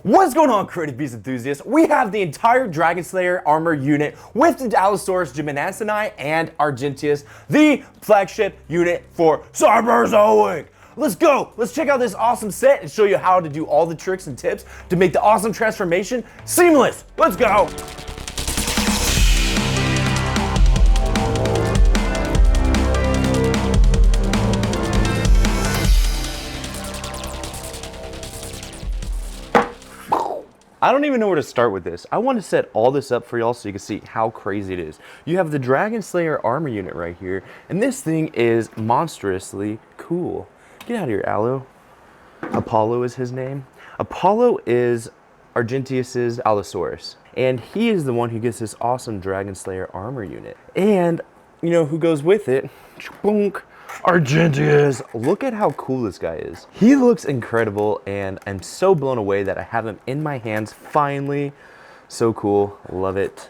What's going on, creative beast enthusiasts? We have the entire DragonSlayer Armor Unit with the Allosaurus Gymnasini and Argenteus, the flagship unit for Cyberzoic. Let's go! Let's check out this awesome set and show you how to do all the tricks and tips to make the awesome transformation seamless. Let's go! I don't even know where to start with this. I want to set all this up for y'all so you can see how crazy it is. You have the DragonSlayer Armor Unit right here, and this thing is monstrously cool. Get out of here, Allo. Apollo is his name. Apollo is Argenteus's Allosaurus, and he is the one who gets this awesome DragonSlayer Armor Unit. And you know who goes with it? Boonk. Argenteus. Look at how cool this guy is. He looks incredible, and I'm so blown away that I have him in my hands finally. So cool. Love it.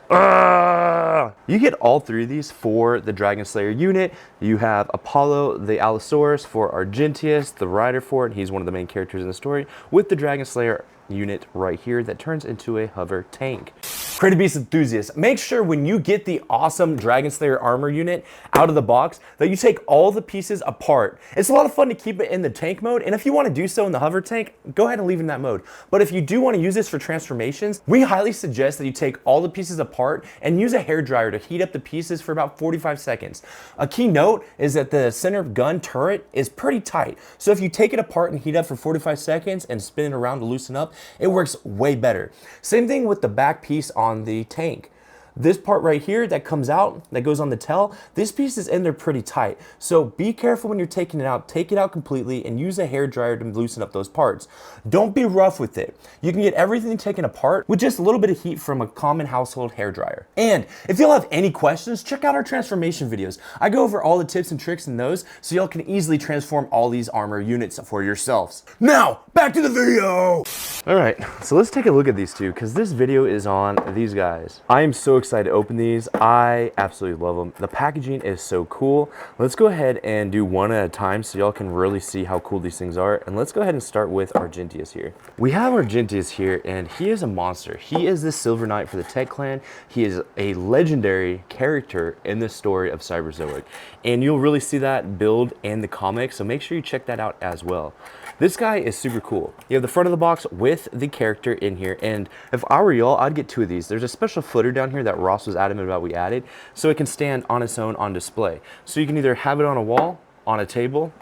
You get all three of these for the DragonSlayer unit. You have Apollo, the Allosaurus, for Argenteus, the rider for it. He's one of the main characters in the story, with the DragonSlayer unit right here that turns into a hover tank. Creative Beast enthusiasts, make sure when you get the awesome DragonSlayer Armor Unit out of the box that you take all the pieces apart. It's a lot of fun to keep it in the tank mode, and if you want to do so in the hover tank, go ahead and leave in that mode. But if you do want to use this for transformations, we highly suggest that you take all the pieces apart and use a hairdryer to heat up the pieces for about 45 seconds. A key note is that the center gun turret is pretty tight, so if you take it apart and heat up for 45 seconds and spin it around to loosen up, it works way better. Same thing with the back piece on the tank. This part right here that comes out, that goes on the tail, this piece is in there pretty tight. So be careful when you're taking it out. Take it out completely and use a hairdryer to loosen up those parts. Don't be rough with it. You can get everything taken apart with just a little bit of heat from a common household hairdryer. And if y'all have any questions, check out our transformation videos. I go over all the tips and tricks in those so y'all can easily transform all these armor units for yourselves. Now, back to the video! Alright, so let's take a look at these two because this video is on these guys. I am so excited to open these. I absolutely love them. The packaging is so cool. Let's go ahead and do one at a time so y'all can really see how cool these things are. And let's go ahead and start with Argenteus here. We have Argenteus here, and he is a monster. He is the Silver Knight for the Tech Clan. He is a legendary character in the story of Cyberzoic, and you'll really see that build in the comics, so make sure you check that out as well. This guy is super cool. You have the front of the box with the character in here, and if I were y'all, I'd get two of these. There's a special footer down here that Ross was adamant about we added, so it can stand on its own on display. So you can either have it on a wall, on a table,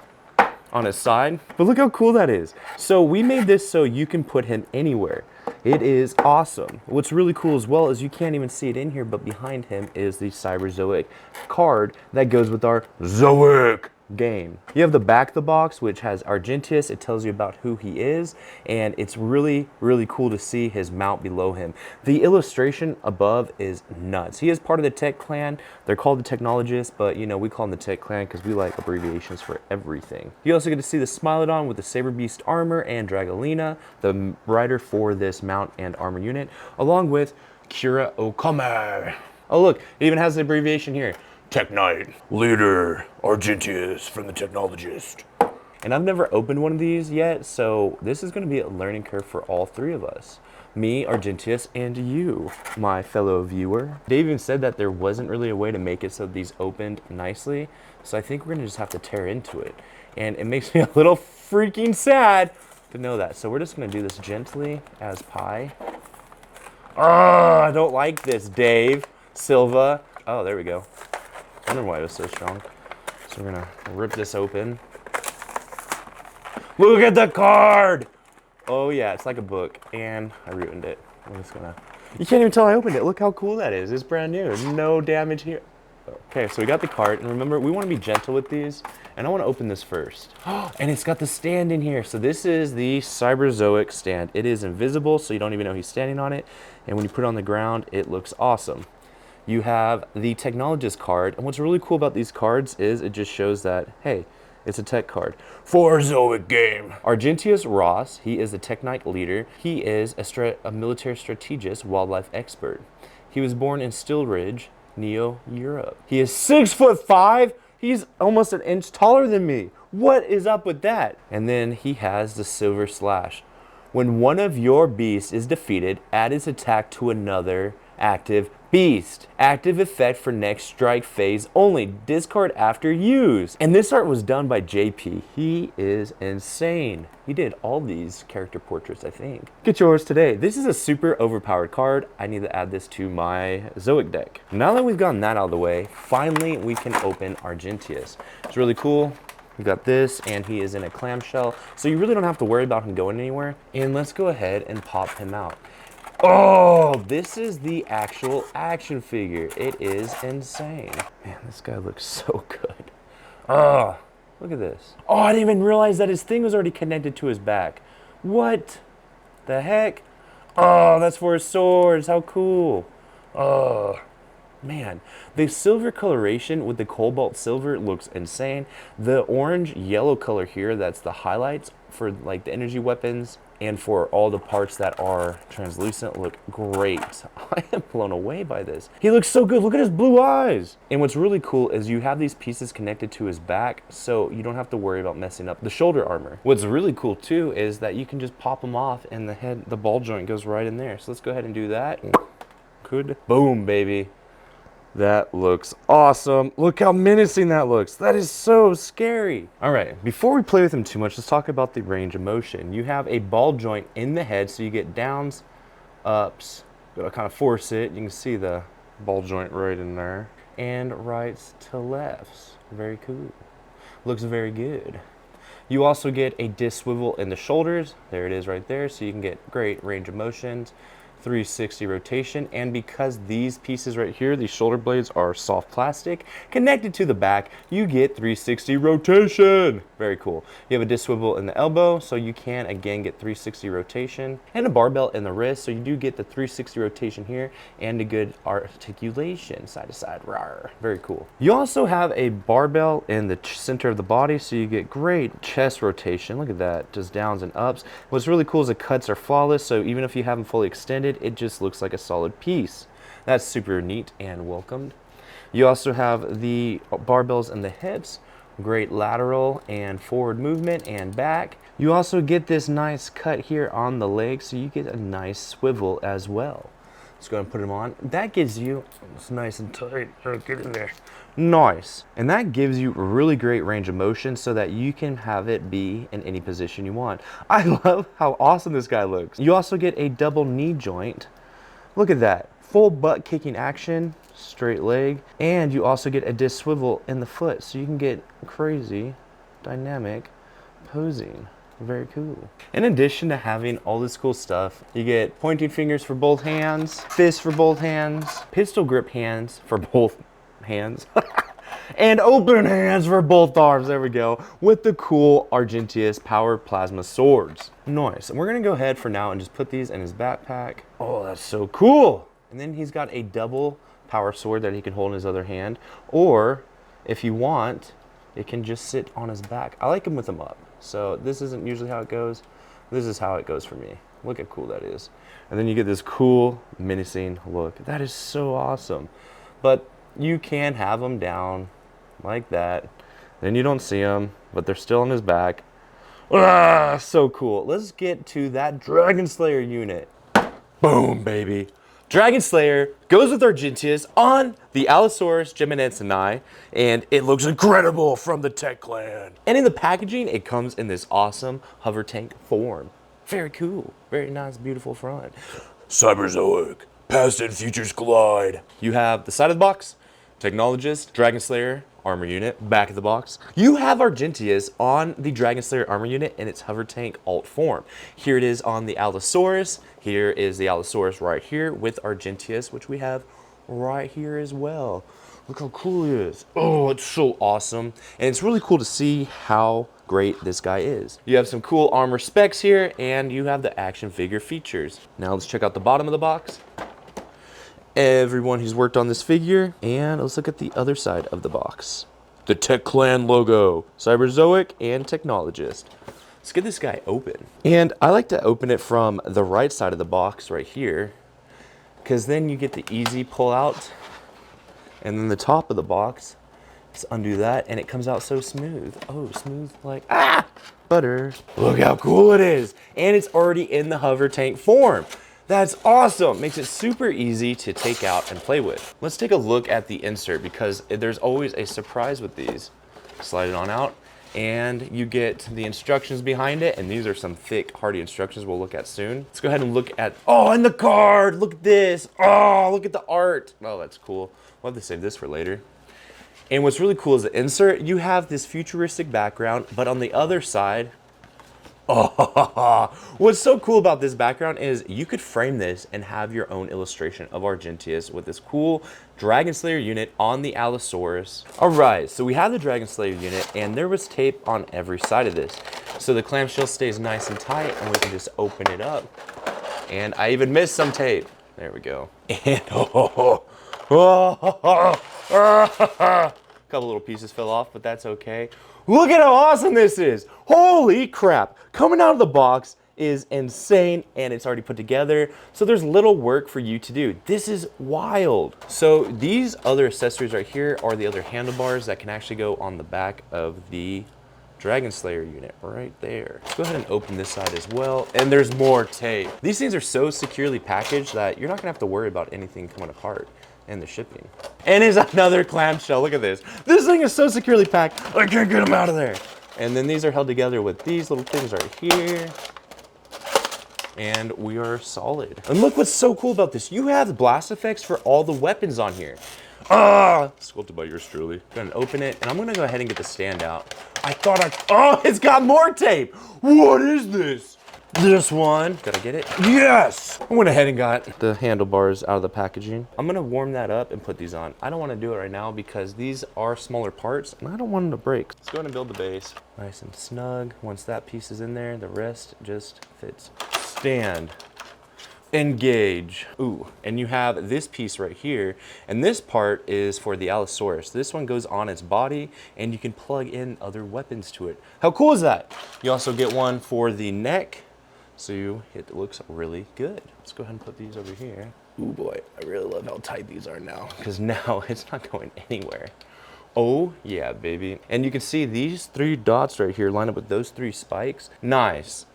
on its side, but look how cool that is. So we made this so you can put him anywhere. It is awesome. What's really cool as well is you can't even see it in here, but behind him is the Cyberzoic card that goes with our Zoic game. You have the back of the box, which has Argenteus. It tells you about who he is, and it's really, really cool to see his mount below him. The illustration above is nuts. He is part of the Tech Clan. They're called the Technologists, but you know, we call them the Tech Clan because we like abbreviations for everything. You also get to see the Smilodon with the Saber Beast armor and Dragalina, the rider for this mount and armor unit, along with Kira Okame. Oh look, it even has the abbreviation here. Tech Knight, leader, Argenteus from the Technologist. And I've never opened one of these yet, so this is going to be a learning curve for all three of us. Me, Argenteus, and you, my fellow viewer. Dave even said that there wasn't really a way to make it so these opened nicely, so I think we're going to just have to tear into it. And it makes me a little freaking sad to know that. So we're just going to do this gently as pie. Oh, I don't like this, Dave. Silva. Oh, there we go. I wonder why it was so strong. So we're gonna rip this open. Look at the card! Oh yeah, it's like a book, and I ruined it. I'm just gonna... You can't even tell I opened it. Look how cool that is. It's brand new. No damage here. Okay, so we got the card, and remember, we want to be gentle with these, and I want to open this first. And it's got the stand in here. So this is the Cyberzoic stand. It is invisible, so you don't even know he's standing on it, and when you put it on the ground, it looks awesome. You have the Technologist card, and what's really cool about these cards is it just shows that, hey, it's a tech card. For Zoic game. Argenteus Ross, he is the Tech Knight leader. He is a military strategist, wildlife expert. He was born in Still Ridge, Neo, Europe. He is 6'5". He's almost an inch taller than me. What is up with that? And then he has the Silver Slash. When one of your beasts is defeated, add its attack to another active beast. Active effect for next strike phase only. Discard after use. And this art was done by JP. He is insane. He did all these character portraits, I think. Get yours today. This is a super overpowered card. I need to add this to my Zoic deck. Now that we've gotten that out of the way, finally we can open Argenteus. It's really cool. We got this, and he is in a clamshell, so you really don't have to worry about him going anywhere. And let's go ahead and pop him out. Oh, this is the actual action figure. It is insane. Man, this guy looks so good. Oh, look at this. Oh, I didn't even realize that his thing was already connected to his back. What the heck? Oh, that's for his swords. How cool. Oh, man. The silver coloration with the cobalt silver looks insane. The orange yellow color here, that's the highlights for like the energy weapons and for all the parts that are translucent, look great. I am blown away by this. He looks so good. Look at his blue eyes. And what's really cool is you have these pieces connected to his back, so you don't have to worry about messing up the shoulder armor. What's really cool too is that you can just pop them off and the ball joint goes right in there. So let's go ahead and do that. Good. Boom, baby. That looks awesome. Look how menacing that looks. That is so scary. All right, before we play with him too much, let's talk about the range of motion. You have a ball joint in the head, so you get downs, ups. Gotta kind of force it. You can see the ball joint right in there. And rights to lefts. Very cool. Looks very good. You also get a disc swivel in the shoulders. There it is right there, so you can get great range of motions. 360 rotation, and because these pieces right here, these shoulder blades are soft plastic connected to the back, you get 360 rotation. Very cool. You have a disc swivel in the elbow, so you can again get 360 rotation, and a barbell in the wrist, so you do get the 360 rotation here and a good articulation side to side. Rawr. Very cool. You also have a barbell in the center of the body, so you get great chest rotation. Look at that, just downs and ups. What's really cool is the cuts are flawless, so even if you have them fully extended, it just looks like a solid piece. That's super neat and welcomed. You also have the barbells in the hips, great lateral and forward movement and back. You also get this nice cut here on the leg, so you get a nice swivel as well. Let's go ahead and put them on. That gives you, it's nice and tight, get in there. Nice. And that gives you really great range of motion so that you can have it be in any position you want. I love how awesome this guy looks. You also get a double knee joint. Look at that. Full butt kicking action, straight leg. And you also get a disc swivel in the foot, so you can get crazy dynamic posing. Very cool. In addition to having all this cool stuff, you get pointing fingers for both hands, fists for both hands, pistol grip hands for both hands, and open hands for both arms. There we go. With the cool Argenteus power plasma swords. Nice. And we're gonna go ahead for now and just put these in his backpack. Oh, that's so cool. And then he's got a double power sword that he can hold in his other hand, or if you want, it can just sit on his back. I like him with them up. So this isn't usually how it goes. This is how it goes for me. Look how cool that is. And then you get this cool, menacing look. That is so awesome. But you can have them down like that. Then you don't see them, but they're still on his back. Ah, so cool. Let's get to that DragonSlayer unit. Boom, baby. DragonSlayer goes with Argenteus on the Allosaurus Geminidsoni, and it looks incredible from the Tech Clan. And in the packaging, it comes in this awesome hover tank form. Very cool. Very nice, beautiful front. Cyberzoic. Past and futures collide. You have the side of the box, Technologist, DragonSlayer Armor Unit, back of the box. You have Argenteus on the DragonSlayer Armor Unit in its hover tank alt form. Here it is on the Allosaurus. Here is the Allosaurus right here with Argenteus, which we have right here as well. Look how cool he is. Oh, it's so awesome. And it's really cool to see how great this guy is. You have some cool armor specs here, and you have the action figure features. Now let's check out the bottom of the box. Everyone who's worked on this figure, and let's look at the other side of the box. The Tech Clan logo, Cyberzoic and Technologist. Let's get this guy open. And I like to open it from the right side of the box right here, because then you get the easy pull out, and then the top of the box, Let's undo that, and it comes out so smooth. Oh, smooth like butter. Look how cool it is. And it's already in the hover tank form. That's awesome. Makes it super easy to take out and play with. Let's take a look at the insert because there's always a surprise with these. Slide it on out and you get the instructions behind it. And these are some thick, hardy instructions we'll look at soon. Let's go ahead and look at, oh, and the card, look at this. Oh, look at the art. Oh, that's cool. We'll have to save this for later. And what's really cool is the insert, you have this futuristic background, but on the other side, oh, what's so cool about this background is you could frame this and have your own illustration of Argenteus with this cool DragonSlayer unit on the Allosaurus. All right, so we have the DragonSlayer unit and there was tape on every side of this. So the clamshell stays nice and tight and we can just open it up. And I even missed some tape. There we go. And a couple little pieces fell off, but that's okay. Look at how awesome this is. Holy crap. Coming out of the box is insane and it's already put together. So there's little work for you to do. This is wild. So these other accessories right here are the other handlebars that can actually go on the back of the DragonSlayer unit right there. Let's go ahead and open this side as well. And there's more tape. These things are so securely packaged that you're not gonna have to worry about anything coming apart and the shipping. And here's another clamshell, look at this. This thing is so securely packed, I can't get them out of there. And then these are held together with these little things right here. And we are solid. And look what's so cool about this. You have blast effects for all the weapons on here. Sculpted by yours truly. Gonna open it, and I'm gonna go ahead and get the stand out. Oh, it's got more tape. What is this? This one. Did I get it? Yes! I went ahead and got the handlebars out of the packaging. I'm gonna warm that up and put these on. I don't wanna do it right now because these are smaller parts and I don't want them to break. Let's go ahead and build the base. Nice and snug. Once that piece is in there, the rest just fits. Stand. Engage. Ooh, and you have this piece right here, and this part is for the Allosaurus. This one goes on its body, and you can plug in other weapons to it. How cool is that? You also get one for the neck, so it looks really good. Let's go ahead and put these over here. Ooh boy, I really love how tight these are now, because now it's not going anywhere. Oh yeah, baby. And you can see these 3 dots right here line up with those 3 spikes. Nice.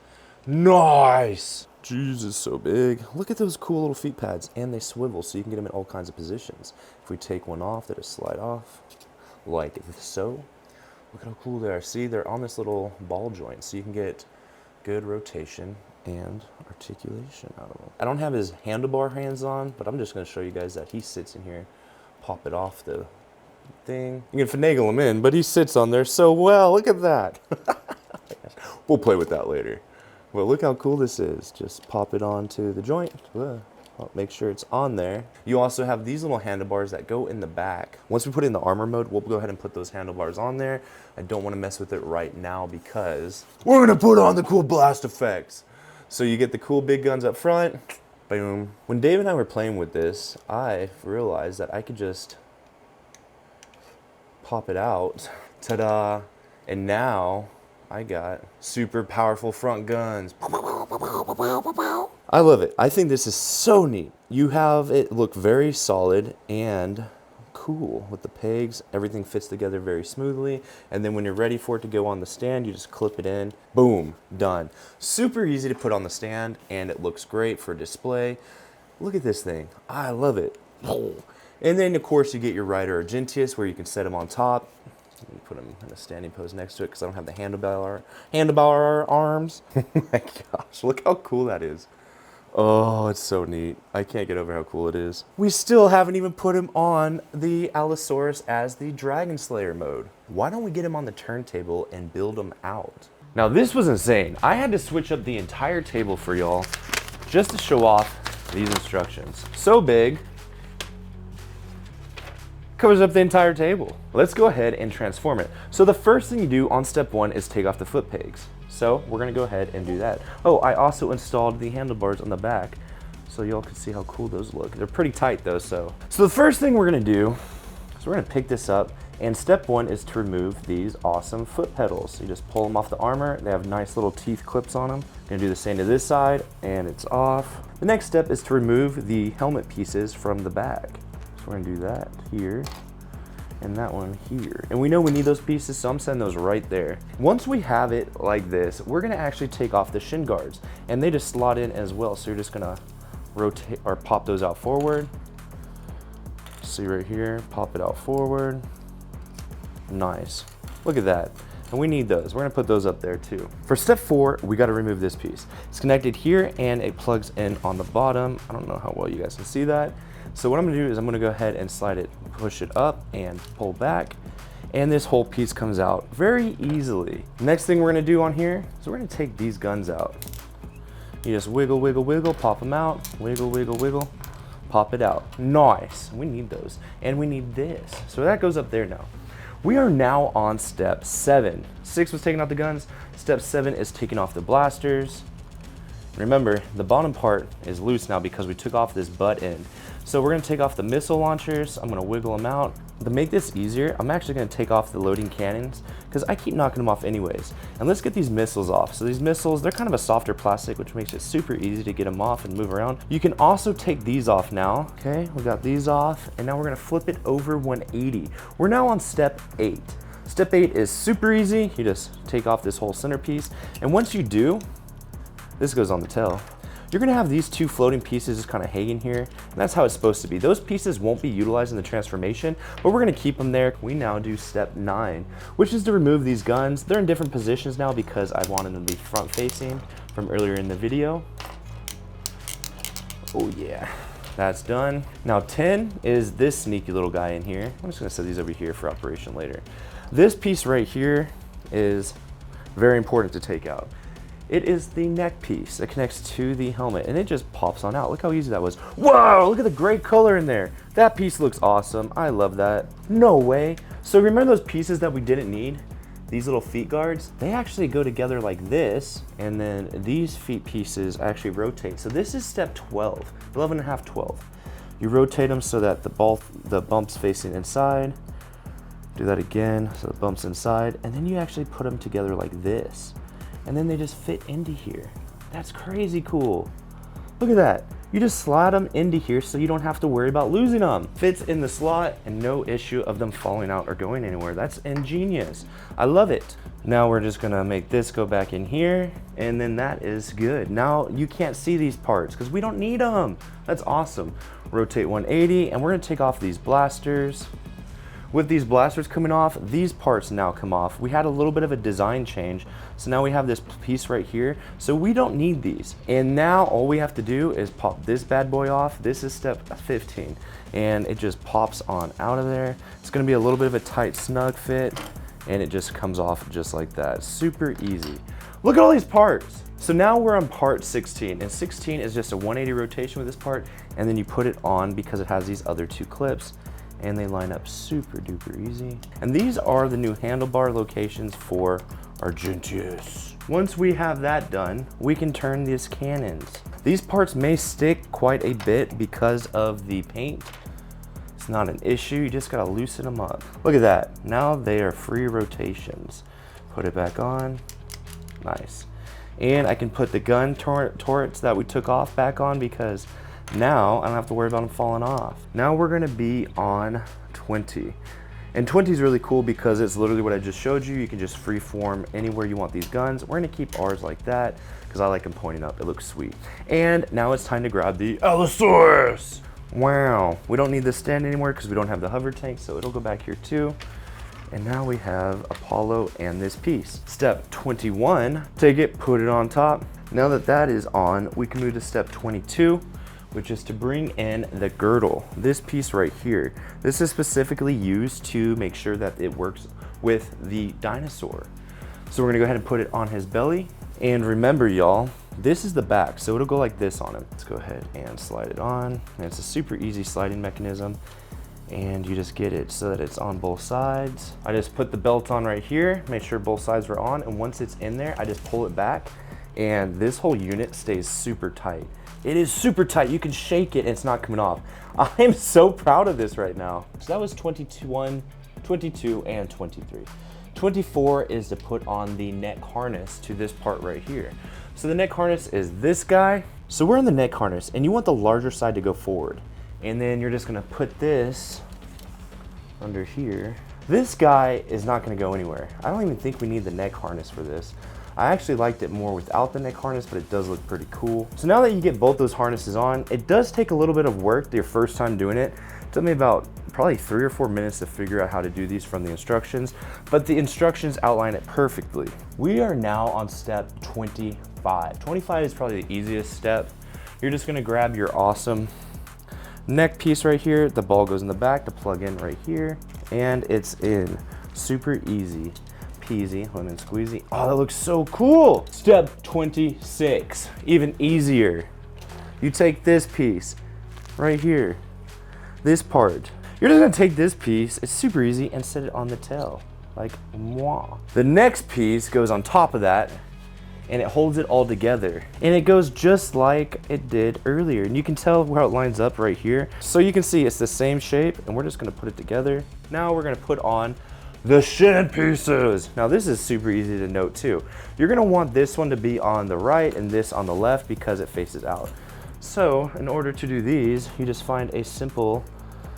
Nice. Jesus, so big. Look at those cool little feet pads, and they swivel so you can get them in all kinds of positions. If we take one off, they just slide off like so. Look at how cool they are. See, they're on this little ball joint, so you can get good rotation and articulation out of them. I don't have his handlebar hands on, but I'm just going to show you guys that he sits in here. Pop it off the thing. You can finagle him in, but he sits on there so well. Look at that. We'll play with that later. Well, look how cool this is. Just pop it onto the joint. I'll make sure it's on there. You also have these little handlebars that go in the back. Once we put it in the armor mode, we'll go ahead and put those handlebars on there. I don't want to mess with it right now because we're going to put on the cool blast effects. So you get the cool big guns up front. Boom. When Dave and I were playing with this, I realized that I could just pop it out. Ta-da. And now I got super powerful front guns. I love it. I think this is so neat. You have it look very solid and cool with the pegs. Everything fits together very smoothly. And then when you're ready for it to go on the stand, you just clip it in. Boom, done. Super easy to put on the stand and it looks great for display. Look at this thing. I love it. And then of course you get your Rider Argenteus where you can set him on top. Let me put him in a standing pose next to it because I don't have the handlebar arms. Oh my gosh, look how cool that is. Oh, it's so neat. I can't get over how cool it is. We still haven't even put him on the Allosaurus as the DragonSlayer mode. Why don't we get him on the turntable and build him out? Now this was insane. I had to switch up the entire table for y'all just to show off these instructions. So big. Covers up the entire table. Let's go ahead and transform it. So the first thing you do on step 1 is take off the foot pegs. So we're gonna go ahead and do that. Oh, I also installed the handlebars on the back so y'all can see how cool those look. They're pretty tight though, so the first thing we're gonna do is we're gonna pick this up, and step 1 is to remove these awesome foot pedals. So you just pull them off the armor. They have nice little teeth clips on them. Gonna do the same to this side, and it's off. The next step is to remove the helmet pieces from the back. So we're gonna do that here. and that one here. And we know we need those pieces, so I'm setting those right there. Once we have it like this, we're gonna actually take off the shin guards, and they just slot in as well. So you're just gonna rotate or pop those out forward. See right here, pop it out forward. Nice, look at that. And we need those. We're gonna put those up there too. For step 4, we gotta remove this piece. It's connected here and it plugs in on the bottom. I don't know how well you guys can see that. So what I'm gonna do is I'm gonna go ahead and slide it, push it up and pull back. And this whole piece comes out very easily. Next thing we're gonna do on here is we're gonna take these guns out. You just wiggle, wiggle, wiggle, pop them out, wiggle, wiggle, wiggle, pop it out. Nice, we need those. And we need this. So that goes up there now. We are now on step 7. 6 was taking out the guns. Step 7 is taking off the blasters. Remember, the bottom part is loose now because we took off this butt end. So we're gonna take off the missile launchers. I'm gonna wiggle them out. To make this easier, I'm actually gonna take off the loading cannons because I keep knocking them off anyways. And let's get these missiles off. So these missiles, they're kind of a softer plastic, which makes it super easy to get them off and move around. You can also take these off now. Okay, we got these off, and now we're gonna flip it over 180. We're now on step 8. Step 8 is super easy. You just take off this whole centerpiece. And once you do, this goes on the tail. You're gonna have these 2 floating pieces just kind of hanging here, and that's how it's supposed to be. Those pieces won't be utilized in the transformation, but we're gonna keep them there. We now do step 9, which is to remove these guns. They're in different positions now because I wanted them to be front facing from earlier in the video. Oh yeah, that's done. Now 10 is this sneaky little guy in here. I'm just gonna set these over here for operation later. This piece right here is very important to take out. It is the neck piece that connects to the helmet, and it just pops on out. Look how easy that was. Whoa, look at the gray color in there. That piece looks awesome. I love that. No way. So remember those pieces that we didn't need? These little feet guards, they actually go together like this, and then these feet pieces actually rotate. So this is step 12, 11 and a half, 12. You rotate them so that the bump's facing inside. Do that again, so the bump's inside, and then you actually put them together like this. And then they just fit into here. That's crazy cool. Look at that. You just slide them into here so you don't have to worry about losing them. Fits in the slot and no issue of them falling out or going anywhere. That's ingenious. I love it. Now we're just gonna make this go back in here, and then that is good. Now you can't see these parts because we don't need them. That's awesome. Rotate 180, and we're gonna take off these blasters. With these blasters coming off, these parts now come off. We had a little bit of a design change, so now we have this piece right here, so we don't need these. And now all we have to do is pop this bad boy off. This is step 15, and it just pops on out of there. It's gonna be a little bit of a tight, snug fit, and it just comes off just like that. Super easy. Look at all these parts. So now we're on part 16, and 16 is just a 180 rotation with this part, and then you put it on because it has these other 2 clips, and they line up super duper easy. And these are the new handlebar locations for Argenteus. Once we have that done, we can turn these cannons. These parts may stick quite a bit because of the paint. It's not an issue, you just gotta loosen them up. Look at that, now they are free rotations. Put it back on, nice. And I can put the gun turrets that we took off back on because now I don't have to worry about them falling off. Now we're gonna be on 20. And 20 is really cool because it's literally what I just showed you. You can just free form anywhere you want these guns. We're gonna keep ours like that because I like them pointing up. It looks sweet. And now it's time to grab the Allosaurus. Wow, we don't need this stand anymore because we don't have the hover tank, so it'll go back here too. And now we have Apollo and this piece. Step 21, take it, put it on top. Now that that is on, we can move to step 22, which is to bring in the girdle. This piece right here. This is specifically used to make sure that it works with the dinosaur. So we're gonna go ahead and put it on his belly. And remember y'all, this is the back, so it'll go like this on him. Let's go ahead and slide it on. And it's a super easy sliding mechanism. And you just get it so that it's on both sides. I just put the belt on right here, make sure both sides are on, and once it's in there, I just pull it back, and this whole unit stays super tight. It is super tight. You can shake it and it's not coming off. I'm so proud of this right now. So that was 21, 22, and 23. 24 is to put on the neck harness to this part right here. So the neck harness is this guy. So we're on the neck harness and you want the larger side to go forward. And then you're just gonna put this under here. This guy is not gonna go anywhere. I don't even think we need the neck harness for this. I actually liked it more without the neck harness, but it does look pretty cool. So now that you get both those harnesses on, it does take a little bit of work your first time doing it. It took me about probably 3 or 4 minutes to figure out how to do these from the instructions, but the instructions outline it perfectly. We are now on step 25. 25 is probably the easiest step. You're just gonna grab your awesome neck piece right here. The ball goes in the back to plug in right here, and it's in. Super easy peasy, lemon squeezy. Oh, that looks so cool. Step 26, even easier. You take this piece right here, this part. You're just gonna take this piece, it's super easy, and set it on the tail, like moi. The next piece goes on top of that, and it holds it all together. And it goes just like it did earlier. And you can tell how it lines up right here. So you can see it's the same shape, and we're just gonna put it together. Now we're gonna put on the shin pieces. Now this is super easy to note too. You're gonna want this one to be on the right and this on the left because it faces out. So in order to do these, you just find a simple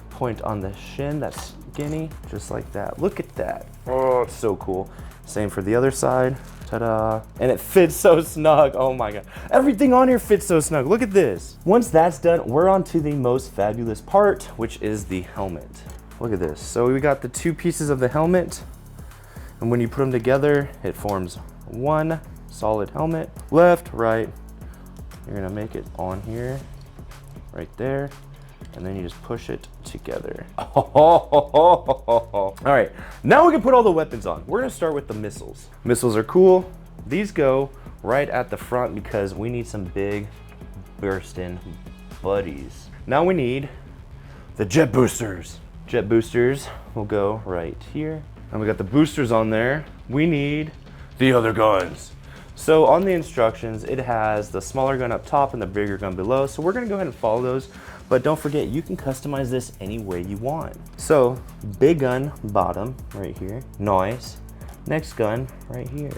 point on the shin that's skinny, just like that. Look at that. Oh, it's so cool. Same for the other side. Ta-da. And it fits so snug. Oh my God. Everything on here fits so snug. Look at this. Once that's done, we're on to the most fabulous part, which is the helmet. Look at this. So we got the 2 pieces of the helmet, and when you put them together, it forms one solid helmet. Left, right. You're gonna make it on here, right there, and then you just push it together. All right, now we can put all the weapons on. We're gonna start with the missiles. Missiles are cool. These go right at the front because we need some big bursting buddies. Now we need the jet boosters. Jet boosters will go right here. And we got the boosters on there. We need the other guns. So on the instructions, it has the smaller gun up top and the bigger gun below. So we're gonna go ahead and follow those, but don't forget, you can customize this any way you want. So big gun bottom right here, nice. Next gun right here.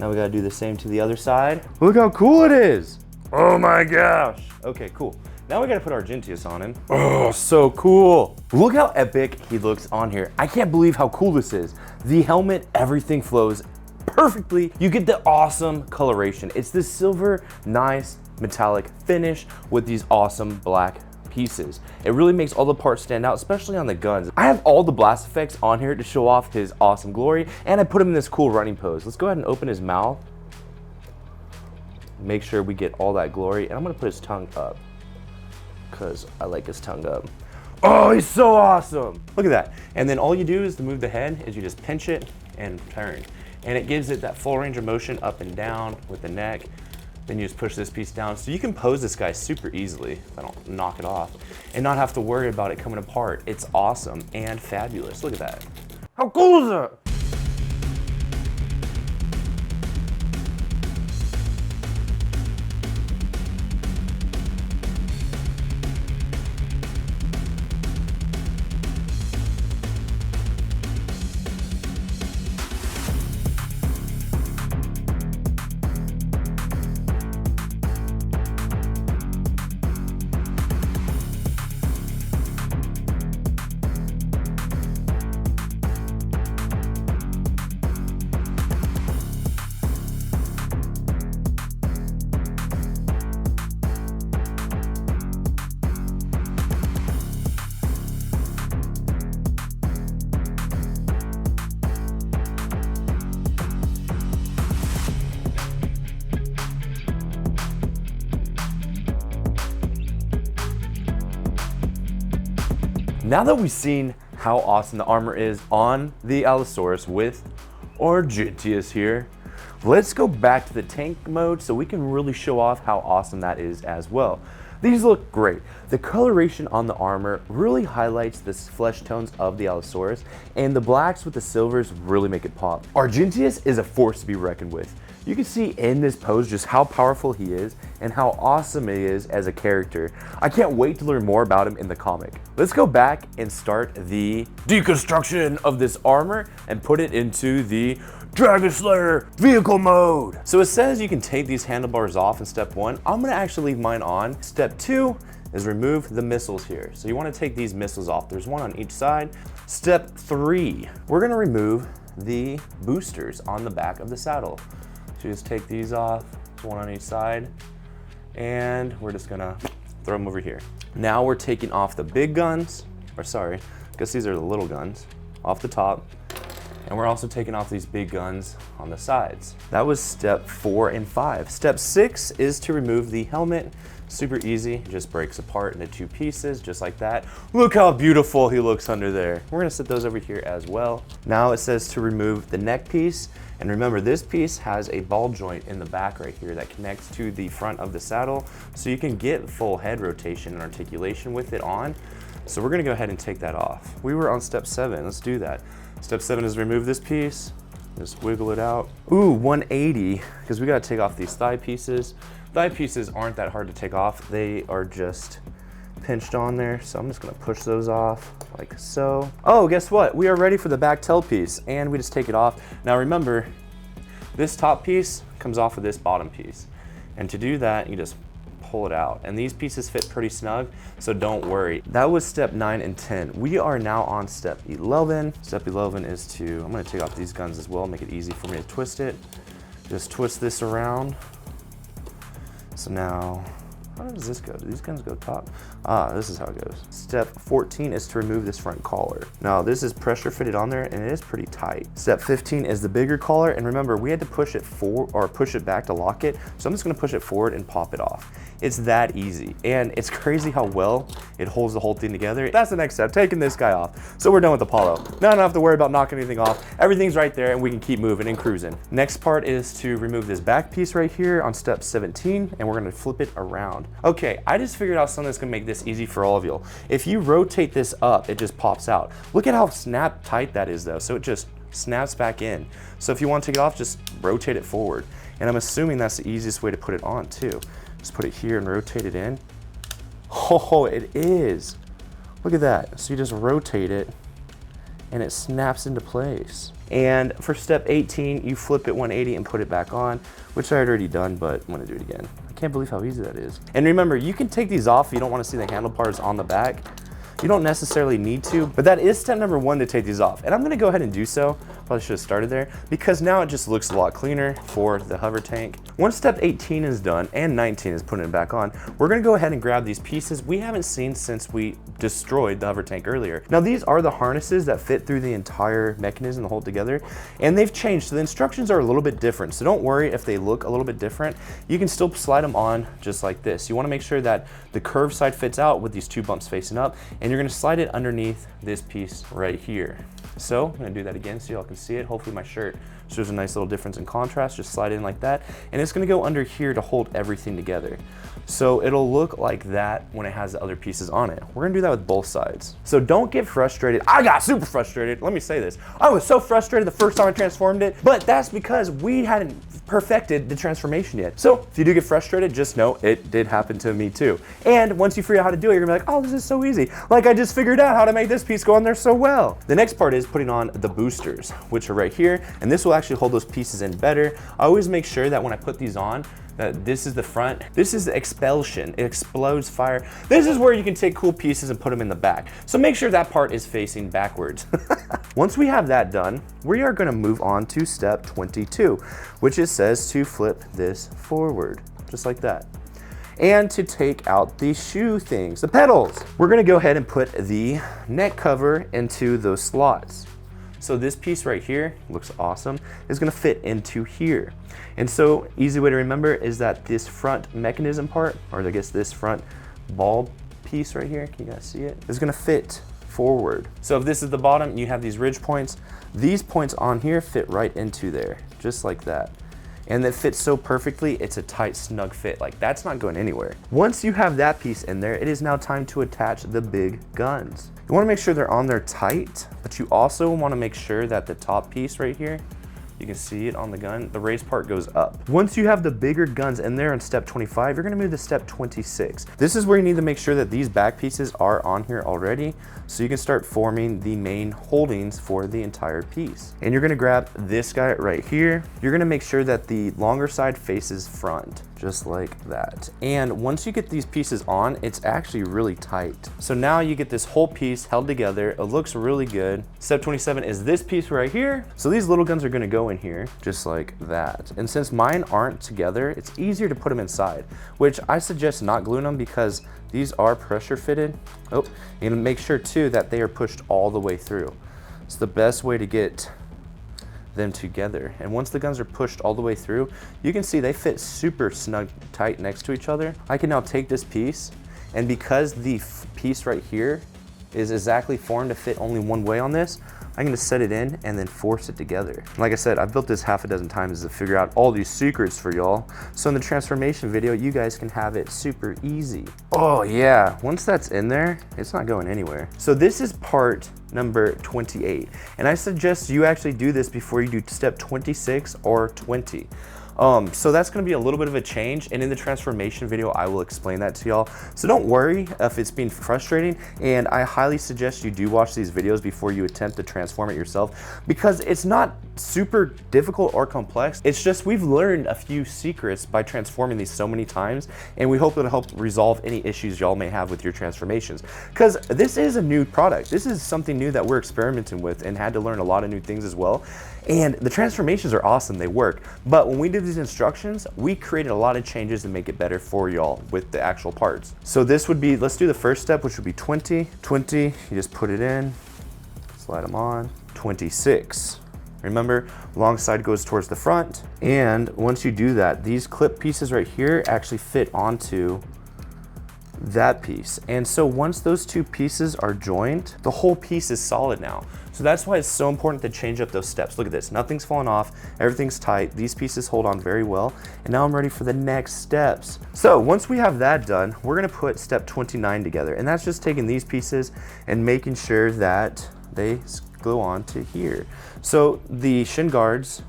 Now we gotta do the same to the other side. Look how cool it is. Oh my gosh. Okay, cool. Now we gotta put Argenteus on him. Oh, so cool. Look how epic he looks on here. I can't believe how cool this is. The helmet, everything flows perfectly. You get the awesome coloration. It's this silver, nice, metallic finish with these awesome black pieces. It really makes all the parts stand out, especially on the guns. I have all the blast effects on here to show off his awesome glory, and I put him in this cool running pose. Let's go ahead and open his mouth. Make sure we get all that glory, and I'm gonna put his tongue up, because I like his tongue up. Oh, he's so awesome. Look at that. And then all you do is to move the head is you just pinch it and turn. And it gives it that full range of motion up and down with the neck. Then you just push this piece down. So you can pose this guy super easily, if I don't knock it off, and not have to worry about it coming apart. It's awesome and fabulous. Look at that. How cool is that? Now that we've seen how awesome the armor is on the Allosaurus with Argenteus here, let's go back to the tank mode so we can really show off how awesome that is as well. These look great. The coloration on the armor really highlights the flesh tones of the Allosaurus, and the blacks with the silvers really make it pop. Argenteus is a force to be reckoned with. You can see in this pose just how powerful he is and how awesome he is as a character. I can't wait to learn more about him in the comic. Let's go back and start the deconstruction of this armor and put it into the DragonSlayer vehicle mode. So it says you can take these handlebars off in step 1. I'm gonna actually leave mine on. Step 2 is remove the missiles here. So you want to take these missiles off. There's one on each side. Step 3, we're going to remove the boosters on the back of the saddle. So you just take these off, one on each side, and we're just gonna throw them over here. Now we're taking off the big guns, or sorry, I guess these are the little guns, off the top. And we're also taking off these big guns on the sides. That was step 4 and 5. Step 6 is to remove the helmet. Super easy, it just breaks apart into 2 pieces, just like that. Look how beautiful he looks under there. We're gonna set those over here as well. Now it says to remove the neck piece. And remember, this piece has a ball joint in the back right here that connects to the front of the saddle, so you can get full head rotation and articulation with it on. So we're gonna go ahead and take that off. We were on step 7, let's do that. Step 7 is remove this piece, just wiggle it out. Ooh, 180, because we gotta take off these thigh pieces. Thigh pieces aren't that hard to take off. They are just pinched on there. So I'm just gonna push those off like so. Oh, guess what? We are ready for the back tail piece, and we just take it off. Now remember, this top piece comes off of this bottom piece. And to do that, you just pull it out. And these pieces fit pretty snug, so don't worry. That was step 9 and 10. We are now on step 11. Step 11 is to, I'm gonna take off these guns as well, make it easy for me to twist it. Just twist this around. So now, how does this go? Do these guns go top? Ah, this is how it goes. Step 14 is to remove this front collar. Now this is pressure fitted on there and it is pretty tight. Step 15 is the bigger collar, and remember we had to push it forward or push it back to lock it. So I'm just gonna push it forward and pop it off. It's that easy, and it's crazy how well it holds the whole thing together. That's the next step, taking this guy off. So we're done with Apollo. Now I don't have to worry about knocking anything off. Everything's right there and we can keep moving and cruising. Next part is to remove this back piece right here on step 17, and we're gonna flip it around. Okay, I just figured out something that's gonna make this easy for all of you. If you rotate this up, it just pops out. Look at how snap tight that is though. So it just snaps back in. So if you want to take it off, just rotate it forward. And I'm assuming that's the easiest way to put it on too. Just put it here and rotate it in. Oh, it is. Look at that. So you just rotate it and it snaps into place. And for step 18, you flip it 180 and put it back on, which I had already done, but I'm gonna do it again. I can't believe how easy that is. And remember, you can take these off if you don't wanna see the handlebars on the back. You don't necessarily need to, but that is step number 1 to take these off. And I'm gonna go ahead and do so. Probably should have started there, because now it just looks a lot cleaner for the hover tank. Once step 18 is done and 19 is putting it back on, we're gonna go ahead and grab these pieces we haven't seen since we destroyed the hover tank earlier. Now these are the harnesses that fit through the entire mechanism to hold together, and they've changed, so the instructions are a little bit different. So don't worry if they look a little bit different. You can still slide them on just like this. You wanna make sure that the curved side fits out with these 2 bumps facing up, and you're gonna slide it underneath this piece right here. So I'm gonna do that again so y'all can see it. Hopefully my shirt shows a nice little difference in contrast. Just slide it in like that. And it's gonna go under here to hold everything together. So it'll look like that when it has the other pieces on it. We're gonna do that with both sides. So don't get frustrated. I got super frustrated. Let me say this. I was so frustrated the first time I transformed it, but that's because we hadn't perfected the transformation yet. So if you do get frustrated, just know it did happen to me too. And once you figure out how to do it, you're gonna be like, oh, this is so easy. Like I just figured out how to make this piece go on there so well. The next part is putting on the boosters, which are right here. And this will actually hold those pieces in better. I always make sure that when I put these on, that this is the front. This is the expulsion. It explodes fire. This is where you can take cool pieces and put them in the back. So make sure that part is facing backwards. Once we have that done, we are gonna move on to step 22, which it says to flip this forward, just like that. And to take out the shoe things, the pedals. We're gonna go ahead and put the neck cover into those slots. So this piece right here, looks awesome, is gonna fit into here. And so easy way to remember is that this front mechanism part, or I guess this front ball piece right here, can you guys see it? Is gonna fit forward. So if this is the bottom, you have these ridge points. These points on here fit right into there, just like that. And it fits so perfectly, it's a tight, snug fit. Like that's not going anywhere. Once you have that piece in there, it is now time to attach the big guns. You wanna make sure they're on there tight, but you also wanna make sure that the top piece right here, you can see it on the gun, the raised part goes up. Once you have the bigger guns in there in step 25, you're gonna move to step 26. This is where you need to make sure that these back pieces are on here already, so you can start forming the main holdings for the entire piece. And you're gonna grab this guy right here. You're gonna make sure that the longer side faces front, just like that. And once you get these pieces on, it's actually really tight. So now you get this whole piece held together. It looks really good. Step 27 is this piece right here. So these little guns are gonna go in here just like that. And since mine aren't together, it's easier to put them inside, which I suggest not gluing them because these are pressure fitted. Oh, and make sure too that they are pushed all the way through. It's the best way to get them together. And once the guns are pushed all the way through, you can see they fit super snug tight next to each other. I can now take this piece, and because the piece right here is exactly formed to fit only one way on this, I'm gonna set it in and then force it together. Like I said, I've built this half a dozen times to figure out all these secrets for y'all. So in the transformation video, you guys can have it super easy. Oh yeah, once that's in there, it's not going anywhere. So this is part number 28. And I suggest you actually do this before you do step 26 or 20. So that's gonna be a little bit of a change, and in the transformation video, I will explain that to y'all. So don't worry if it's been frustrating, and I highly suggest you do watch these videos before you attempt to transform it yourself, because it's not super difficult or complex. It's just we've learned a few secrets by transforming these so many times, and we hope it'll help resolve any issues y'all may have with your transformations. Because this is a new product. This is something new that we're experimenting with and had to learn a lot of new things as well. And the transformations are awesome, they work. But when we did these instructions, we created a lot of changes to make it better for y'all with the actual parts. So this would be, let's do the first step, which would be 20. 20, you just put it in, slide them on. 26. Remember, long side goes towards the front. And once you do that, these clip pieces right here actually fit onto that piece. And so once those two pieces are joined, the whole piece is solid now. So that's why it's so important to change up those steps. Look at this, nothing's falling off, everything's tight, these pieces hold on very well, and now I'm ready for the next steps. So once we have that done, we're gonna put step 29 together, and that's just taking these pieces and making sure that they glue on to here. So the shin guards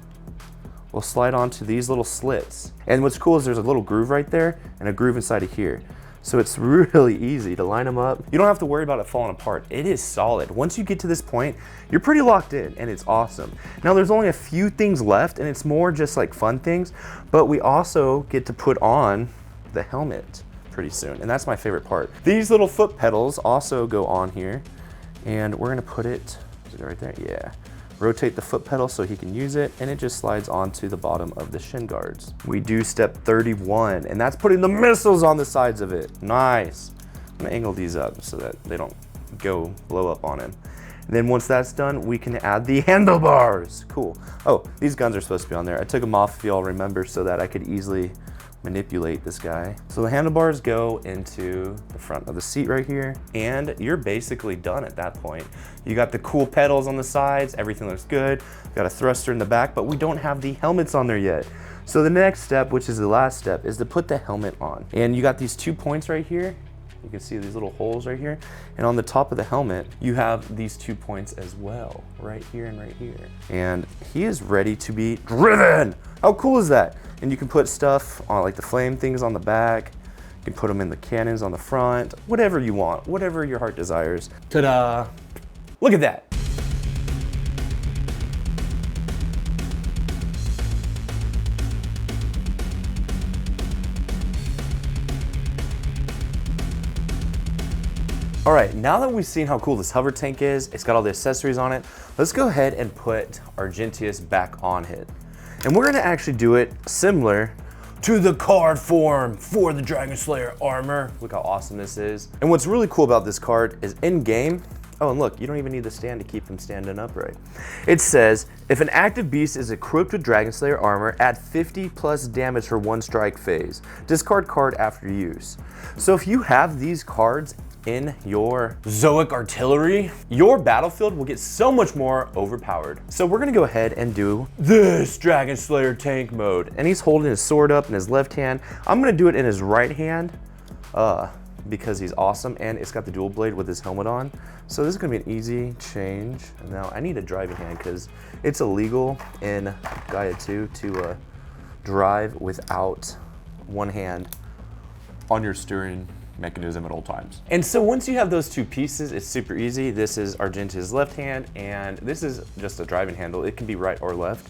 will slide onto these little slits. And what's cool is there's a little groove right there and a groove inside of here. So it's really easy to line them up. You don't have to worry about it falling apart. It is solid. Once you get to this point, you're pretty locked in, and it's awesome. Now there's only a few things left, and it's more just like fun things, but we also get to put on the helmet pretty soon, and that's my favorite part. These little foot pedals also go on here, and we're gonna put it, is it right there? Yeah. Rotate the foot pedal so he can use it, and it just slides onto the bottom of the shin guards. We do step 31, and that's putting the missiles on the sides of it. Nice. I'm gonna angle these up so that they don't go blow up on him. And then once that's done, we can add the handlebars. Cool. Oh, these guns are supposed to be on there. I took them off, if y'all remember, so that I could easily manipulate this guy. So the handlebars go into the front of the seat right here, and you're basically done at that point. You got the cool pedals on the sides, everything looks good. Got a thruster in the back, but we don't have the helmets on there yet. So the next step, which is the last step, is to put the helmet on. And you got these 2 points right here. You can see these little holes right here. And on the top of the helmet, you have these 2 points as well, right here and right here. And he is ready to be driven. How cool is that? And you can put stuff on, like the flame things on the back. You can put them in the cannons on the front, whatever you want, whatever your heart desires. Ta-da! Look at that. All right, now that we've seen how cool this hover tank is, it's got all the accessories on it, let's go ahead and put Argenteus back on it. And we're gonna actually do it similar to the card form for the DragonSlayer armor. Look how awesome this is. And what's really cool about this card is in game, oh, and look, you don't even need the stand to keep him standing upright. It says, if an active beast is equipped with DragonSlayer armor, add 50 plus damage for 1 strike phase. Discard card after use. So if you have these cards in your Zoic artillery, your battlefield will get so much more overpowered. So we're gonna go ahead and do this DragonSlayer tank mode. And he's holding his sword up in his left hand. I'm gonna do it in his right hand because he's awesome, and it's got the dual blade with his helmet on. So this is gonna be an easy change. And now I need a driving hand because it's illegal in Gaia 2 to drive without one hand on your steering mechanism at all times. And so once you have those 2 pieces, it's super easy. This is Argenteus' left hand, and this is just a driving handle. It can be right or left.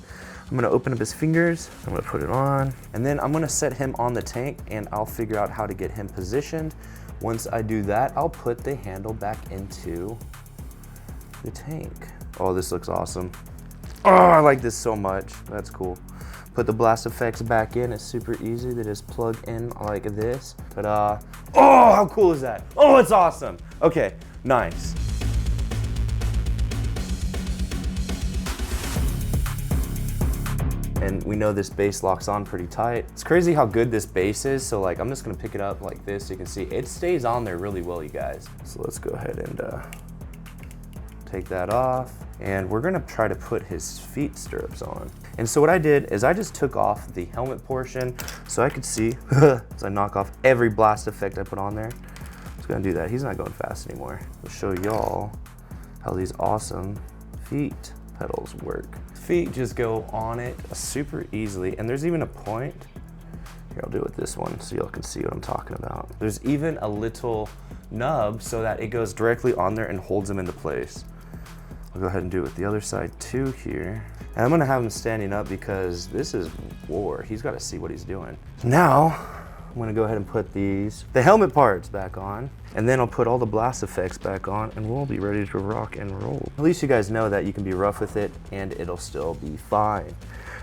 I'm gonna open up his fingers, I'm gonna put it on, and then I'm gonna set him on the tank and I'll figure out how to get him positioned. Once I do that, I'll put the handle back into the tank. Oh, this looks awesome. Oh, I like this so much. That's cool. Put the blast effects back in. It's super easy. They just plug in like this. Ta-da. Oh, how cool is that? Oh, it's awesome. Okay, nice. And we know this base locks on pretty tight. It's crazy how good this base is. So like, I'm just gonna pick it up like this. So you can see it stays on there really well, you guys. So let's go ahead and take that off. And we're gonna try to put his feet stirrups on. And so what I did is I just took off the helmet portion so I could see, as I knock off every blast effect I put on there. I'm just gonna do that. He's not going fast anymore. I'll show y'all how these awesome feet pedals work. Feet just go on it super easily. And there's even a point, here I'll do it with this one so y'all can see what I'm talking about. There's even a little nub so that it goes directly on there and holds them into place. I'll go ahead and do it with the other side too here. And I'm gonna have him standing up because this is war. He's gotta see what he's doing. Now, I'm gonna go ahead and put the helmet parts back on, and then I'll put all the blast effects back on and we'll be ready to rock and roll. At least you guys know that you can be rough with it and it'll still be fine.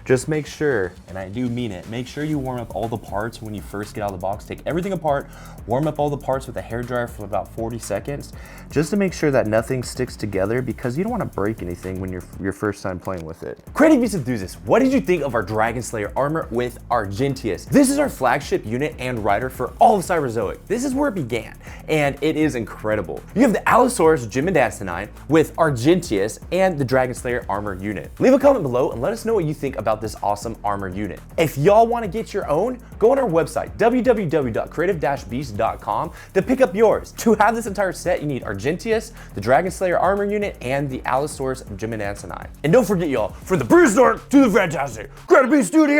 Just make sure, and I do mean it, make sure you warm up all the parts when you first get out of the box. Take everything apart, warm up all the parts with a hairdryer for about 40 seconds, just to make sure that nothing sticks together because you don't want to break anything when you're your first time playing with it. Creative Beast enthusiasts, what did you think of our DragonSlayer armor with Argenteus? This is our flagship unit and rider for all of Cyberzoic. This is where it began, and it is incredible. You have the Allosaurus Gym and Dance 9 with Argenteus and the DragonSlayer armor unit. Leave a comment below and let us know what you think about this awesome armor unit. If y'all want to get your own, go on our website, www.creative-beast.com, to pick up yours. To have this entire set, you need Argenteus, the DragonSlayer armor unit, and the Allosaurus Gym and Dance 9. And don't forget, y'all, from the Bruce Dork to the Fantastic Creative Beast Studio!